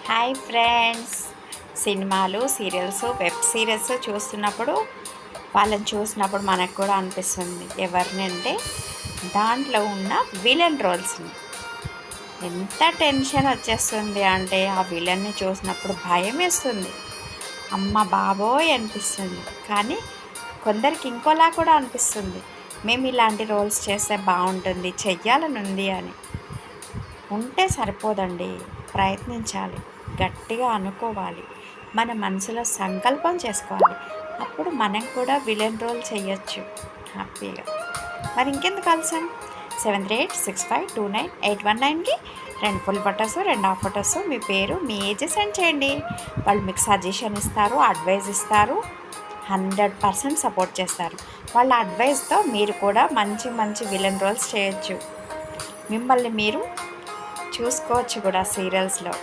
Hi friends. సినిమాలు, serials, web series చూస్తున్నప్పుడు వాళ్ళని చూసినప్పుడు మనకు కూడా అనిపిస్తుంది ఎవరిని అంటే దాంట్లో ఉన్న విలన్ రోల్స్ని. ఎంత టెన్షన్ వచ్చేస్తుంది అంటే ఆ విలన్ని చూసినప్పుడు భయం వేస్తుంది. అమ్మ బాబోయ్ అనిపిస్తుంది. కానీ కొందరికి ఇంకోలా కూడా అనిపిస్తుంది, మేము ఇలాంటి రోల్స్ చేస్తే బాగుంటుంది, చెయ్యాలని ఉంది అని. ఉంటే సరిపోదండి, ప్రయత్నించాలి, గట్టిగా అనుకోవాలి, మన మనసులో సంకల్పం చేసుకోవాలి. అప్పుడు మనం కూడా విలన్ రోల్ చేయొచ్చు హ్యాపీగా. మరి ఇంకెందుకు ఆలస్యం? 7386529819కి 2 ఫుల్ ఫొటోస్, 2 హాఫ్ ఫొటోస్, మీ పేరు, మీ ఏజ్ సెండ్ చేయండి. వాళ్ళు మీకు సజెషన్ ఇస్తారు, అడ్వైజ్ ఇస్తారు, 100% సపోర్ట్ చేస్తారు. వాళ్ళ అడ్వైస్తో మీరు కూడా మంచి మంచి విలన్ రోల్స్ చేయొచ్చు. మిమ్మల్ని మీరు చూసుకోవచ్చు కూడా సీరియల్స్లో.